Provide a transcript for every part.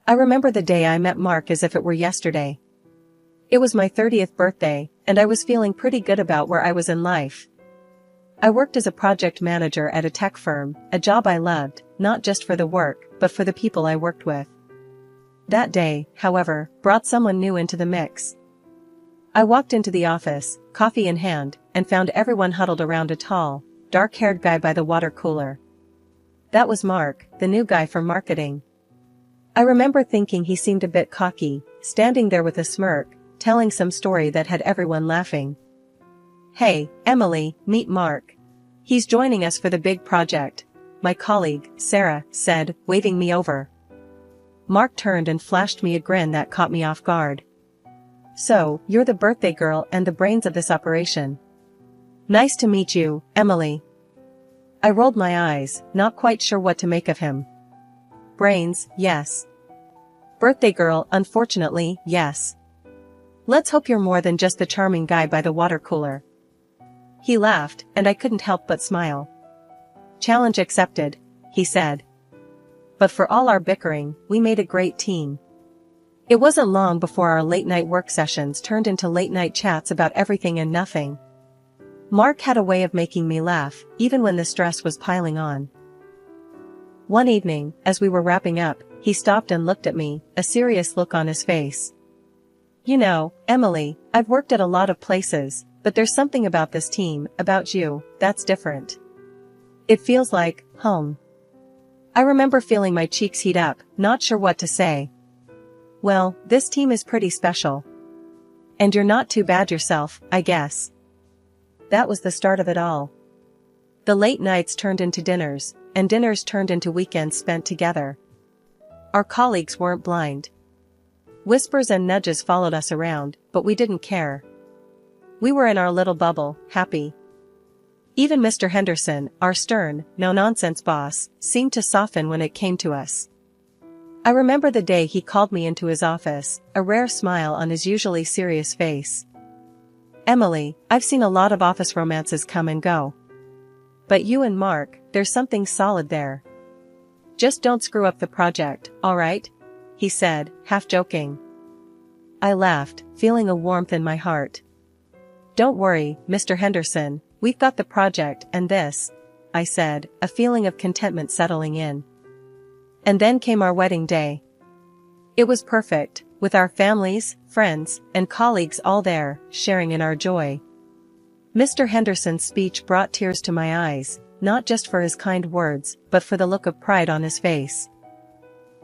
I remember the day I met Mark as if it were yesterday. It was my 30th birthday, and I was feeling pretty good about where I was in life. I worked as a project manager at a tech firm, a job I loved, not just for the work, but for the people I worked with. That day, however, brought someone new into the mix. I walked into the office, coffee in hand, and found everyone huddled around a tall, dark-haired guy by the water cooler. That was Mark, the new guy from marketing. I remember thinking he seemed a bit cocky, standing there with a smirk, telling some story that had everyone laughing. "Hey, Emily, meet Mark. He's joining us for the big project," my colleague, Sarah, said, waving me over. Mark turned and flashed me a grin that caught me off guard. "So, you're the birthday girl and the brains of this operation. Nice to meet you, Emily." I rolled my eyes, not quite sure what to make of him. Brains, yes. Birthday girl, unfortunately, yes. Let's hope you're more than just the charming guy by the water cooler. He laughed, and I couldn't help but smile. "Challenge accepted," he said. But for all our bickering, we made a great team. It wasn't long before our late-night work sessions turned into late-night chats about everything and nothing. Mark had a way of making me laugh, even when the stress was piling on. One evening, as we were wrapping up, he stopped and looked at me, a serious look on his face. "You know, Emily, I've worked at a lot of places, but there's something about this team, about you, that's different. It feels like home." I remember feeling my cheeks heat up, not sure what to say. "Well, this team is pretty special. And you're not too bad yourself, I guess." That was the start of it all. The late nights turned into dinners, and dinners turned into weekends spent together. Our colleagues weren't blind. Whispers and nudges followed us around, but we didn't care. We were in our little bubble, happy. Even Mr. Henderson, our stern, no-nonsense boss, seemed to soften when it came to us. I remember the day he called me into his office, a rare smile on his usually serious face. "Emily, I've seen a lot of office romances come and go. But you and Mark, there's something solid there. Just don't screw up the project, all right?" he said, half joking. I laughed, feeling a warmth in my heart. "Don't worry, Mr. Henderson, we've got the project and this," I said, a feeling of contentment settling in. And then came our wedding day. It was perfect, with our families, friends, and colleagues all there, sharing in our joy. Mr. Henderson's speech brought tears to my eyes, not just for his kind words, but for the look of pride on his face.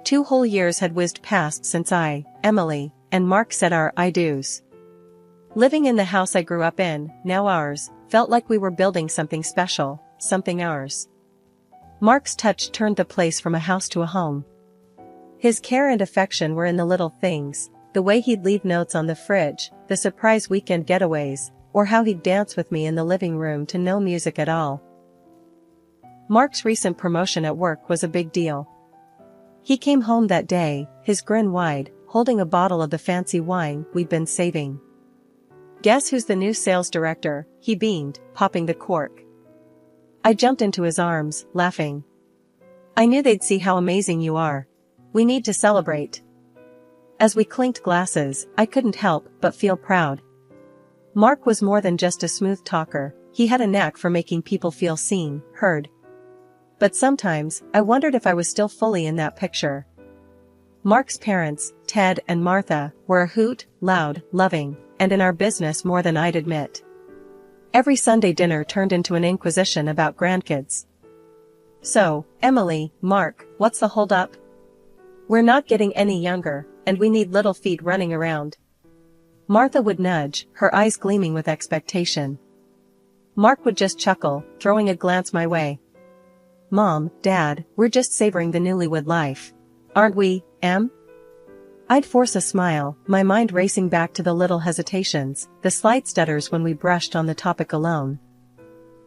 2 whole years had whizzed past since I, Emily, and Mark said our I-dos. Living in the house I grew up in, now ours, felt like we were building something special, something ours. Mark's touch turned the place from a house to a home. His care and affection were in the little things, the way he'd leave notes on the fridge, the surprise weekend getaways, or how he'd dance with me in the living room to no music at all. Mark's recent promotion at work was a big deal. He came home that day, his grin wide, holding a bottle of the fancy wine we'd been saving. "Guess who's the new sales director?" he beamed, popping the cork. I jumped into his arms, laughing. "I knew they'd see how amazing you are. We need to celebrate." As we clinked glasses, I couldn't help but feel proud. Mark was more than just a smooth talker, he had a knack for making people feel seen, heard. But sometimes, I wondered if I was still fully in that picture. Mark's parents, Ted and Martha, were a hoot, loud, loving, and in our business more than I'd admit. Every Sunday dinner turned into an inquisition about grandkids. "So, Emily, Mark, what's the hold-up? We're not getting any younger, and we need little feet running around." Martha would nudge, her eyes gleaming with expectation. Mark would just chuckle, throwing a glance my way. "Mom, Dad, we're just savoring the newlywed life. Aren't we, Em?" I'd force a smile, my mind racing back to the little hesitations, the slight stutters when we brushed on the topic alone.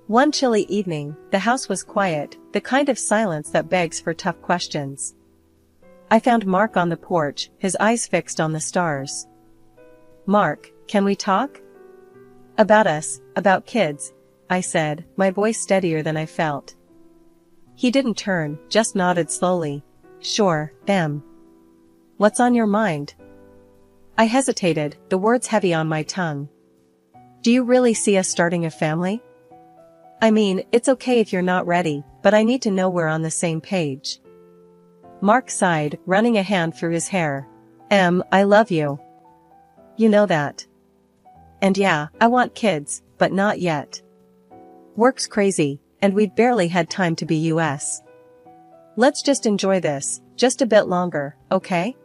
One chilly evening, the house was quiet, the kind of silence that begs for tough questions. I found Mark on the porch, his eyes fixed on the stars. "Mark, can we talk?" "About us, about kids," I said, my voice steadier than I felt. He didn't turn, just nodded slowly. "Sure, Em." What's on your mind? I hesitated, the words heavy on my tongue. Do you really see us starting a family? I mean, it's okay if you're not ready, but I need to know we're on the same page. Mark sighed, running a hand through his hair. I love you. You know that. And yeah, I want kids, but not yet. Work's crazy, and we've barely had time to be US. Let's just enjoy this, just a bit longer, okay?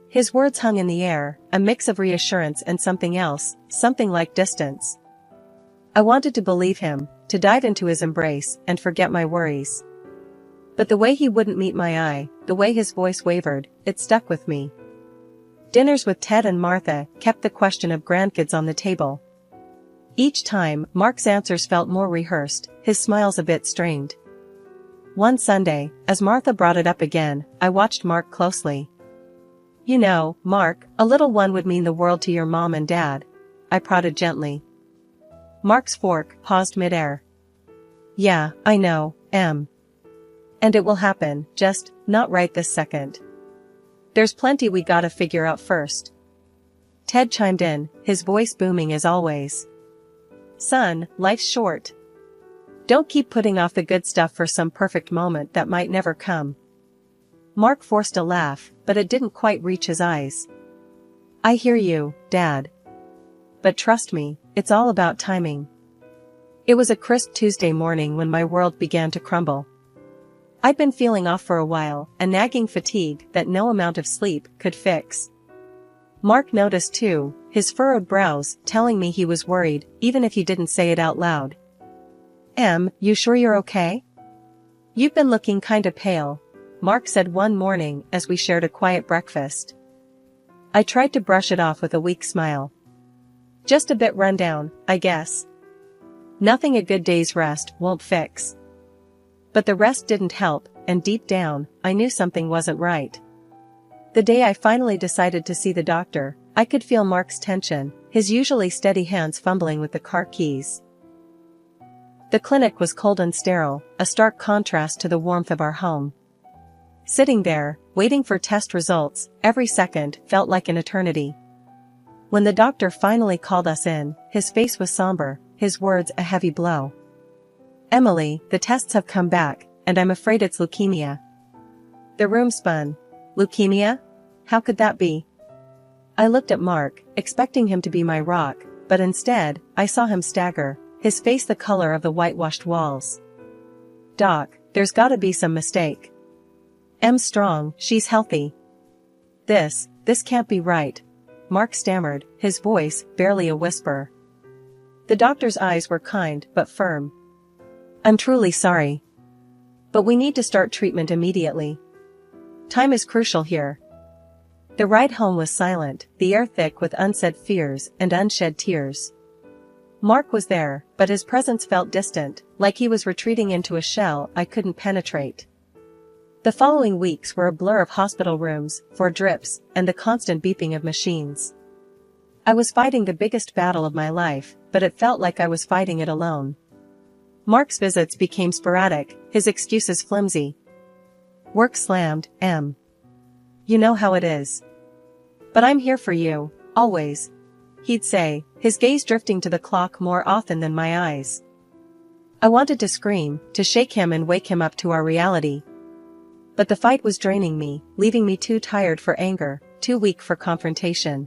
His words hung in the air, a mix of reassurance and something else, something like distance. I wanted to believe him, to dive into his embrace and forget my worries. But the way he wouldn't meet my eye, the way his voice wavered, it stuck with me. Dinners with Ted and Martha kept the question of grandkids on the table. Each time, Mark's answers felt more rehearsed, his smiles a bit strained. One Sunday, as Martha brought it up again, I watched Mark closely. You know, Mark, a little one would mean the world to your mom and dad. I prodded gently. Mark's fork paused midair. Yeah, I know, And it will happen, just, not right this second. There's plenty we gotta figure out first. Ted chimed in, his voice booming as always. Son, life's short. Don't keep putting off the good stuff for some perfect moment that might never come. Mark forced a laugh, but it didn't quite reach his eyes. I hear you, Dad. But trust me, it's all about timing. It was a crisp Tuesday morning when my world began to crumble. I'd been feeling off for a while, a nagging fatigue that no amount of sleep could fix. Mark noticed too, his furrowed brows telling me he was worried, even if he didn't say it out loud. You sure you're okay? You've been looking kinda pale, Mark said one morning as we shared a quiet breakfast. I tried to brush it off with a weak smile. Just a bit run down, I guess. Nothing a good day's rest won't fix. But the rest didn't help, and deep down, I knew something wasn't right. The day I finally decided to see the doctor, I could feel Mark's tension, his usually steady hands fumbling with the car keys. The clinic was cold and sterile, a stark contrast to the warmth of our home. Sitting there, waiting for test results, every second felt like an eternity. When the doctor finally called us in, his face was somber, his words a heavy blow. Emily, the tests have come back, and I'm afraid it's leukemia. The room spun. Leukemia? How could that be? I looked at Mark, expecting him to be my rock, but instead, I saw him stagger, his face the color of the whitewashed walls. Doc, there's gotta be some mistake. Em's strong, she's healthy. This can't be right. Mark stammered, his voice barely a whisper. The doctor's eyes were kind but firm. I'm truly sorry. But we need to start treatment immediately. Time is crucial here. The ride home was silent, the air thick with unsaid fears and unshed tears. Mark was there, but his presence felt distant, like he was retreating into a shell I couldn't penetrate. The following weeks were a blur of hospital rooms, for drips, and the constant beeping of machines. I was fighting the biggest battle of my life, but it felt like I was fighting it alone. Mark's visits became sporadic, his excuses flimsy. Work slammed, You know how it is. But I'm here for you, always. He'd say, his gaze drifting to the clock more often than my eyes. I wanted to scream, to shake him and wake him up to our reality. But the fight was draining me, leaving me too tired for anger, too weak for confrontation.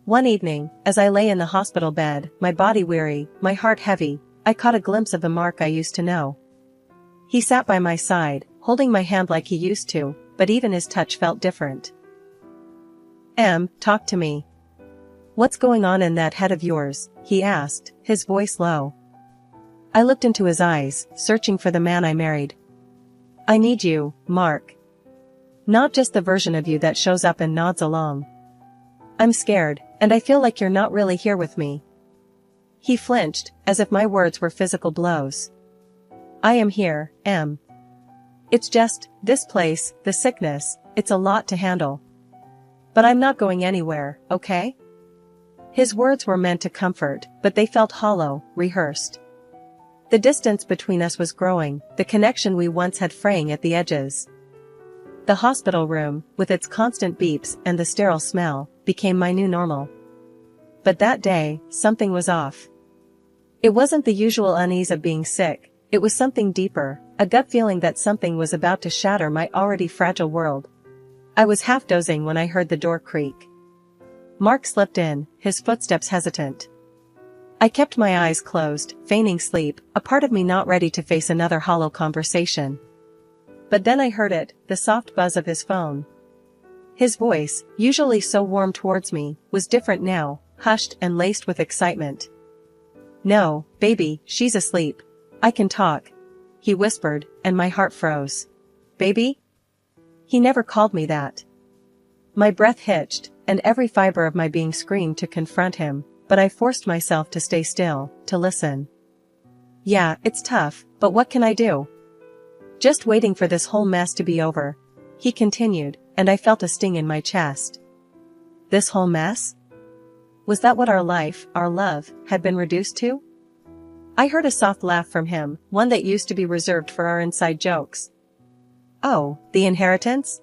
One evening, as I lay in the hospital bed, my body weary, my heart heavy, I caught a glimpse of the Mark I used to know. He sat by my side, holding my hand like he used to, but even his touch felt different. Talk to me. What's going on in that head of yours? He asked, his voice low. I looked into his eyes, searching for the man I married. I need you, Mark. Not just the version of you that shows up and nods along. I'm scared, and I feel like you're not really here with me. He flinched, as if my words were physical blows. I am here, It's just, this place, the sickness, it's a lot to handle. But I'm not going anywhere, okay? His words were meant to comfort, but they felt hollow, rehearsed. The distance between us was growing, the connection we once had fraying at the edges. The hospital room, with its constant beeps and the sterile smell, became my new normal. But that day, something was off. It wasn't the usual unease of being sick, it was something deeper, a gut feeling that something was about to shatter my already fragile world. I was half dozing when I heard the door creak. Mark slipped in, his footsteps hesitant. I kept my eyes closed, feigning sleep, a part of me not ready to face another hollow conversation. But then I heard it, the soft buzz of his phone. His voice, usually so warm towards me, was different now, hushed and laced with excitement. "No, baby, she's asleep. I can talk," he whispered, and my heart froze. "Baby?" He never called me that. My breath hitched, and every fiber of my being screamed to confront him, but I forced myself to stay still, to listen. "Yeah, it's tough, but what can I do? Just waiting for this whole mess to be over," he continued, and I felt a sting in my chest. This whole mess? Was that what our life, our love, had been reduced to? I heard a soft laugh from him, one that used to be reserved for our inside jokes. "Oh, the inheritance?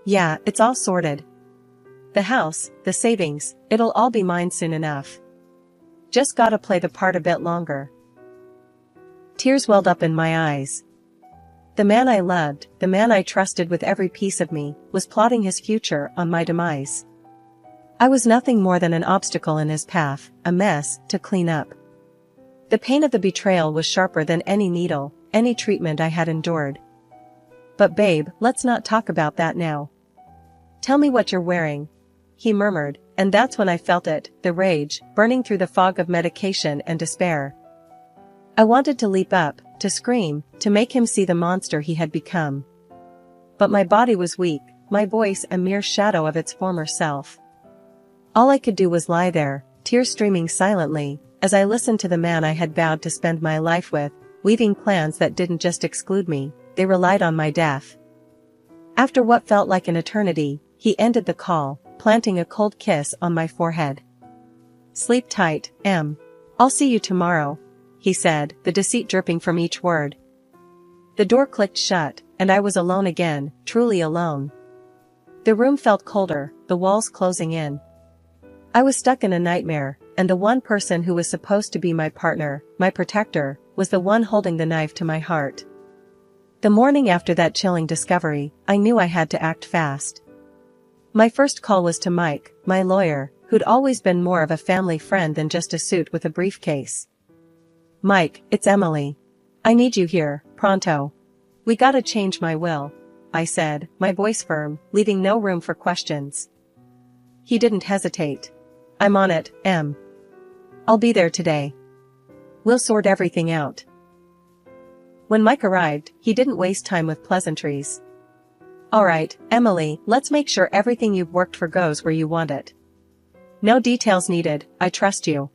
Yeah, it's all sorted. The house, the savings, it'll all be mine soon enough. Just gotta play the part a bit longer." Tears welled up in my eyes. The man I loved, the man I trusted with every piece of me, was plotting his future on my demise. I was nothing more than an obstacle in his path, a mess to clean up. The pain of the betrayal was sharper than any needle, any treatment I had endured. "But babe, let's not talk about that now. Tell me what you're wearing," he murmured, and that's when I felt it, the rage, burning through the fog of medication and despair. I wanted to leap up, to scream, to make him see the monster he had become. But my body was weak, my voice a mere shadow of its former self. All I could do was lie there, tears streaming silently, as I listened to the man I had vowed to spend my life with, weaving plans that didn't just exclude me, they relied on my death. After what felt like an eternity, he ended the call, planting a cold kiss on my forehead. "Sleep tight, Em. I'll see you tomorrow," he said, the deceit dripping from each word. The door clicked shut, and I was alone again, truly alone. The room felt colder, the walls closing in. I was stuck in a nightmare, and the one person who was supposed to be my partner, my protector, was the one holding the knife to my heart. The morning after that chilling discovery, I knew I had to act fast. My first call was to Mike, my lawyer, who'd always been more of a family friend than just a suit with a briefcase. "Mike, it's Emily. I need you here, pronto. We gotta change my will," I said, my voice firm, leaving no room for questions. He didn't hesitate. "I'm on it, Em. I'll be there today. We'll sort everything out." When Mike arrived, he didn't waste time with pleasantries. "Alright, Emily, let's make sure everything you've worked for goes where you want it. No details needed, I trust you.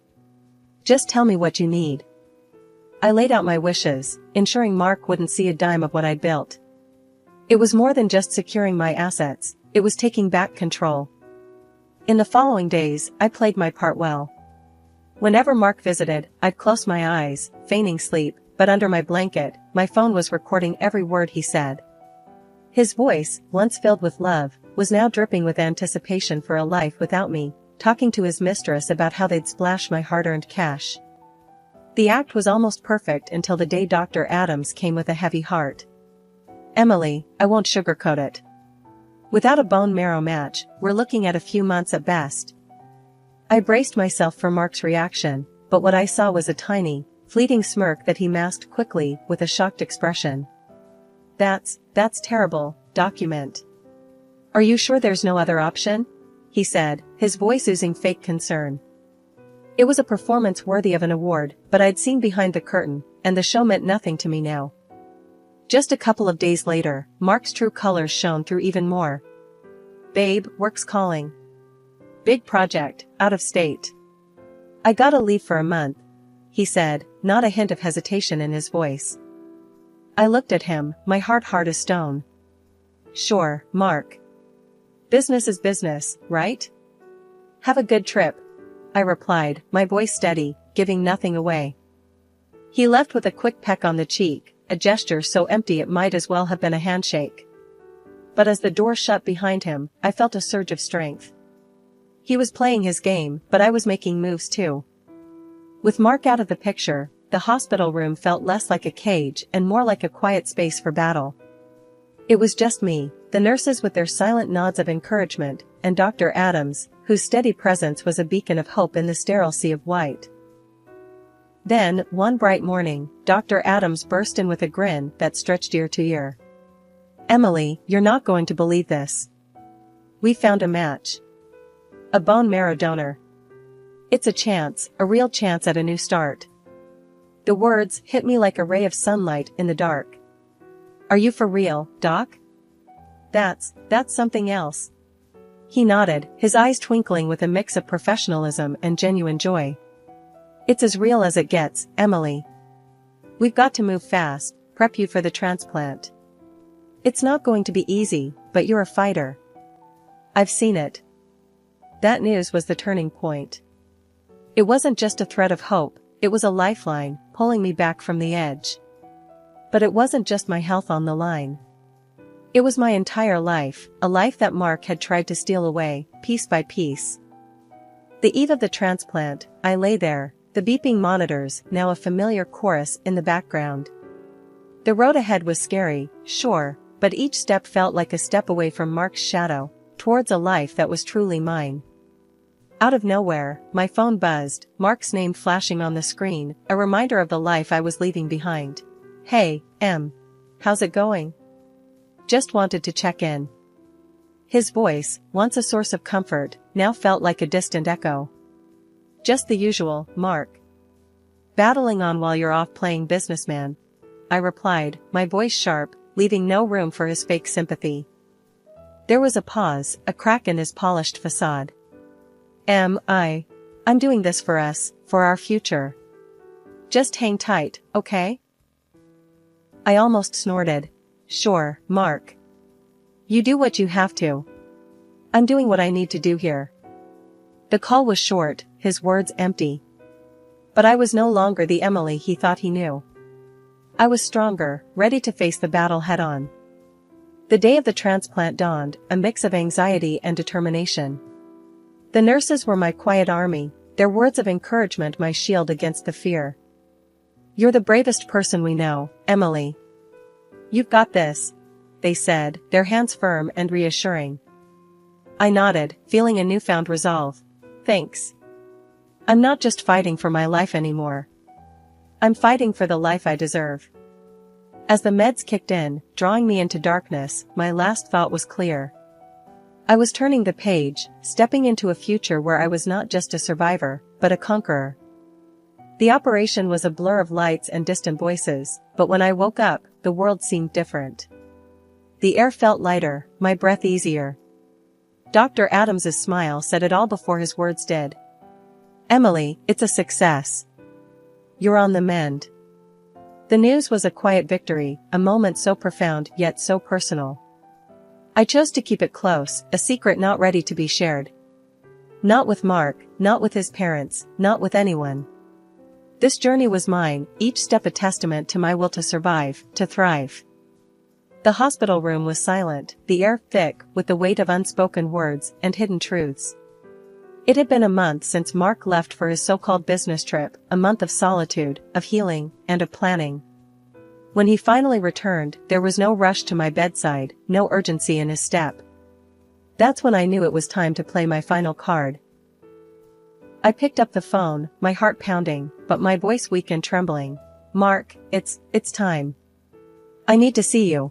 Just tell me what you need." I laid out my wishes, ensuring Mark wouldn't see a dime of what I'd built. It was more than just securing my assets, it was taking back control. In the following days, I played my part well. Whenever Mark visited, I'd close my eyes, feigning sleep, but under my blanket, my phone was recording every word he said. His voice, once filled with love, was now dripping with anticipation for a life without me, talking to his mistress about how they'd splash my hard-earned cash. The act was almost perfect until the day Dr. Adams came with a heavy heart. "Emily, I won't sugarcoat it. Without a bone marrow match, we're looking at a few months at best." I braced myself for Mark's reaction, but what I saw was a tiny, fleeting smirk that he masked quickly with a shocked expression. That's terrible, document. "Are you sure there's no other option?" he said, his voice oozing fake concern. It was a performance worthy of an award, but I'd seen behind the curtain, and the show meant nothing to me now. Just a couple of days later, Mark's true colors shone through even more. "Babe, work's calling. Big project, out of state. I gotta leave for a month," he said, not a hint of hesitation in his voice. I looked at him, my heart hard as stone. "Sure, Mark. Business is business, right? Have a good trip," I replied, my voice steady, giving nothing away. He left with a quick peck on the cheek, a gesture so empty it might as well have been a handshake. but as the door shut behind him, I felt a surge of strength. He was playing his game, but I was making moves too. With Mark out of the picture, the hospital room felt less like a cage and more like a quiet space for battle. It was just me, the nurses with their silent nods of encouragement, and Dr. Adams, whose steady presence was a beacon of hope in the sterile sea of white. Then, one bright morning, Dr. Adams burst in with a grin that stretched ear to ear. "Emily, you're not going to believe this. We found a match. A bone marrow donor. It's a chance, a real chance at a new start." The words hit me like a ray of sunlight in the dark. "Are you for real, Doc?" That's something else." He nodded, his eyes twinkling with a mix of professionalism and genuine joy. "It's as real as it gets, Emily. We've got to move fast, prep you for the transplant. It's not going to be easy, but you're a fighter. I've seen it." That news was the turning point. It wasn't just a thread of hope, it was a lifeline, pulling me back from the edge. But it wasn't just my health on the line. It was my entire life, a life that Mark had tried to steal away, piece by piece. The eve of the transplant, I lay there, the beeping monitors, now a familiar chorus in the background. The road ahead was scary, sure, but each step felt like a step away from Mark's shadow, towards a life that was truly mine. Out of nowhere, my phone buzzed, Mark's name flashing on the screen, a reminder of the life I was leaving behind. "Hey, Em. How's it going? Just wanted to check in." His voice, once a source of comfort, now felt like a distant echo. "Just the usual, Mark. Battling on while you're off playing businessman," I replied, my voice sharp, leaving no room for his fake sympathy. There was a pause, a crack in his polished facade. I'm doing this for us, for our future. Just hang tight, okay?" I almost snorted. "Sure, Mark. You do what you have to. I'm doing what I need to do here." The call was short, his words empty. But I was no longer the Emily he thought he knew. I was stronger, ready to face the battle head-on. The day of the transplant dawned, a mix of anxiety and determination. The nurses were my quiet army, their words of encouragement my shield against the fear. "You're the bravest person we know, Emily. You've got this," they said, their hands firm and reassuring. I nodded, feeling a newfound resolve. "Thanks. I'm not just fighting for my life anymore. I'm fighting for the life I deserve." As the meds kicked in, drawing me into darkness, my last thought was clear. I was turning the page, stepping into a future where I was not just a survivor, but a conqueror. The operation was a blur of lights and distant voices, but when I woke up, the world seemed different. The air felt lighter, my breath easier. Dr. Adams's smile said it all before his words did. "Emily, it's a success. You're on the mend." The news was a quiet victory, a moment so profound yet so personal. I chose to keep it close, a secret not ready to be shared. Not with Mark, not with his parents, not with anyone. This journey was mine, each step a testament to my will to survive, to thrive. The hospital room was silent, the air thick with the weight of unspoken words and hidden truths. It had been a month since Mark left for his so-called business trip, a month of solitude, of healing, and of planning. When he finally returned, there was no rush to my bedside, no urgency in his step. That's when I knew it was time to play my final card. I picked up the phone, my heart pounding, but my voice weak and trembling. "Mark, it's time. I need to see you.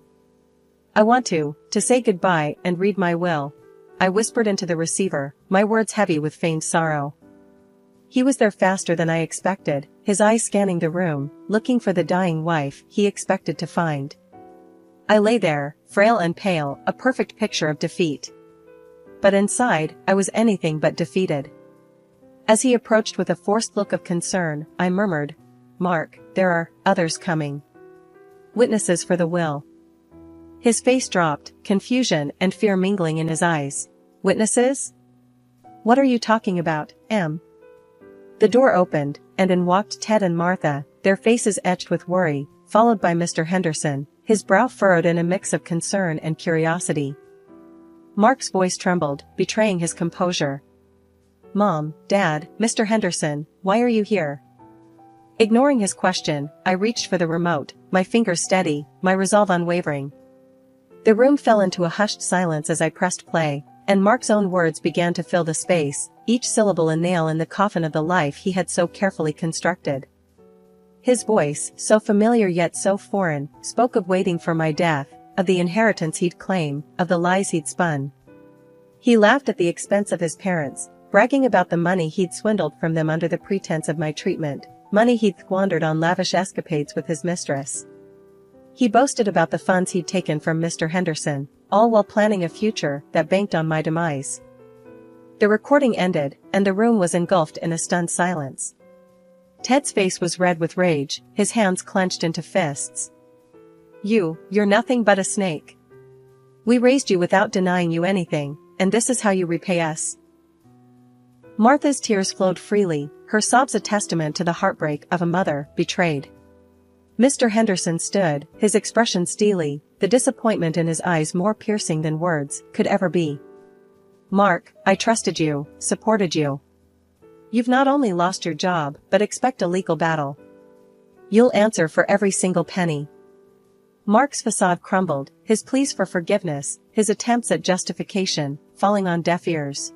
I want to say goodbye and read my will," I whispered into the receiver, my words heavy with feigned sorrow. He was there faster than I expected, his eyes scanning the room, looking for the dying wife he expected to find. I lay there, frail and pale, a perfect picture of defeat. But inside, I was anything but defeated. As he approached with a forced look of concern, I murmured, "Mark, there are others coming. Witnesses for the will." His face dropped, confusion and fear mingling in his eyes. "Witnesses? What are you talking about, Em?" The door opened, and in walked Ted and Martha, their faces etched with worry, followed by Mr. Henderson, his brow furrowed in a mix of concern and curiosity. Mark's voice trembled, betraying his composure. "Mom, Dad, Mr. Henderson, why are you here?" Ignoring his question, I reached for the remote, my fingers steady, my resolve unwavering. The room fell into a hushed silence as I pressed play, and Mark's own words began to fill the space, each syllable a nail in the coffin of the life he had so carefully constructed. His voice, so familiar yet so foreign, spoke of waiting for my death, of the inheritance he'd claim, of the lies he'd spun. He laughed at the expense of his parents, bragging about the money he'd swindled from them under the pretense of my treatment, money he'd squandered on lavish escapades with his mistress. He boasted about the funds he'd taken from Mr. Henderson, all while planning a future that banked on my demise. The recording ended, and the room was engulfed in a stunned silence. Ted's face was red with rage, his hands clenched into fists. You're nothing but a snake. We raised you without denying you anything, and this is how you repay us. Martha's tears flowed freely, her sobs a testament to the heartbreak of a mother betrayed. Mr. Henderson stood, his expression steely, the disappointment in his eyes more piercing than words could ever be. "Mark, I trusted you, supported you. You've not only lost your job, but expect a legal battle. You'll answer for every single penny." Mark's facade crumbled, his pleas for forgiveness, his attempts at justification, falling on deaf ears.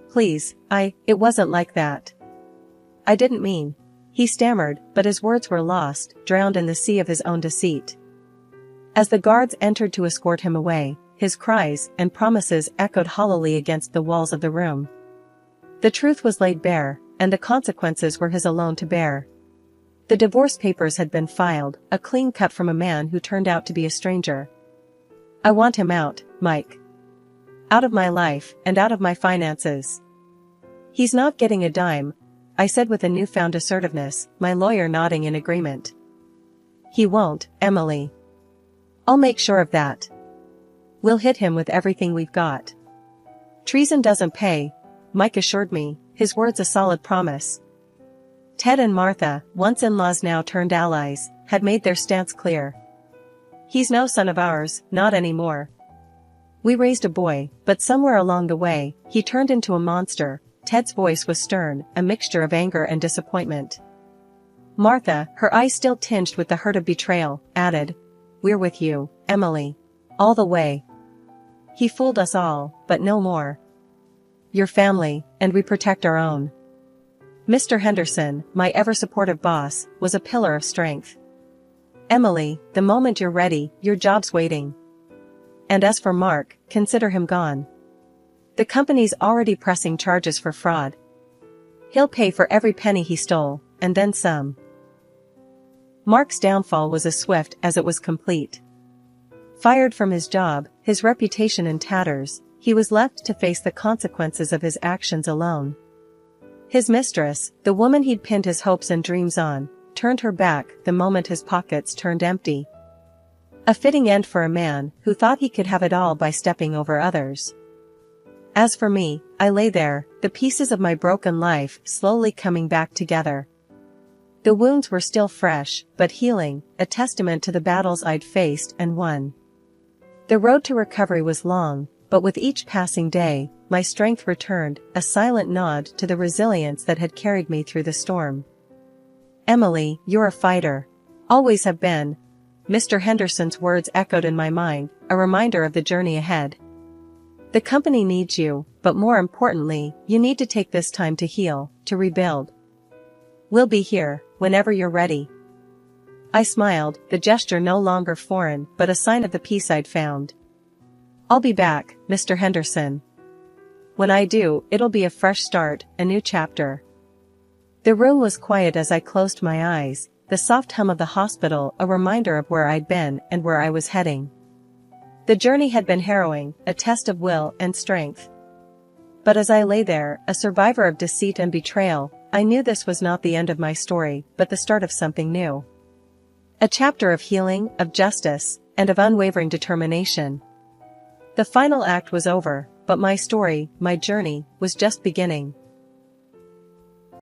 "Please, it wasn't like that. I didn't mean," he stammered, but his words were lost, drowned in the sea of his own deceit. As the guards entered to escort him away, his cries and promises echoed hollowly against the walls of the room. The truth was laid bare, and the consequences were his alone to bear. The divorce papers had been filed, a clean cut from a man who turned out to be a stranger. "I want him out, Mike. Out of my life, and out of my finances. He's not getting a dime," I said with a newfound assertiveness, my lawyer nodding in agreement. "He won't, Emily. I'll make sure of that. We'll hit him with everything we've got." "Treason doesn't pay," Mike assured me, his words a solid promise. Ted and Martha, once in-laws now turned allies, had made their stance clear. "He's no son of ours, not anymore. We raised a boy, but somewhere along the way, he turned into a monster." Ted's voice was stern, a mixture of anger and disappointment. Martha, her eyes still tinged with the hurt of betrayal, added, "We're with you, Emily. All the way. He fooled us all, but no more. Your family, and we protect our own." Mr. Henderson, my ever-supportive boss, was a pillar of strength. "Emily, the moment you're ready, your job's waiting. And as for Mark, consider him gone. The company's already pressing charges for fraud. He'll pay for every penny he stole, and then some." Mark's downfall was as swift as it was complete. Fired from his job, his reputation in tatters, he was left to face the consequences of his actions alone. His mistress, the woman he'd pinned his hopes and dreams on, turned her back the moment his pockets turned empty. A fitting end for a man who thought he could have it all by stepping over others. As for me, I lay there, the pieces of my broken life slowly coming back together. The wounds were still fresh, but healing, a testament to the battles I'd faced and won. The road to recovery was long, but with each passing day, my strength returned, a silent nod to the resilience that had carried me through the storm. "Emily, you're a fighter. Always have been." Mr. Henderson's words echoed in my mind, a reminder of the journey ahead. "The company needs you, but more importantly, you need to take this time to heal, to rebuild. We'll be here, whenever you're ready." I smiled, the gesture no longer foreign, but a sign of the peace I'd found. "I'll be back, Mr. Henderson. When I do, it'll be a fresh start, a new chapter." The room was quiet as I closed my eyes, the soft hum of the hospital a reminder of where I'd been and where I was heading. The journey had been harrowing, a test of will and strength. But as I lay there, a survivor of deceit and betrayal, I knew this was not the end of my story, but the start of something new. A chapter of healing, of justice, and of unwavering determination. The final act was over, but my story, my journey, was just beginning.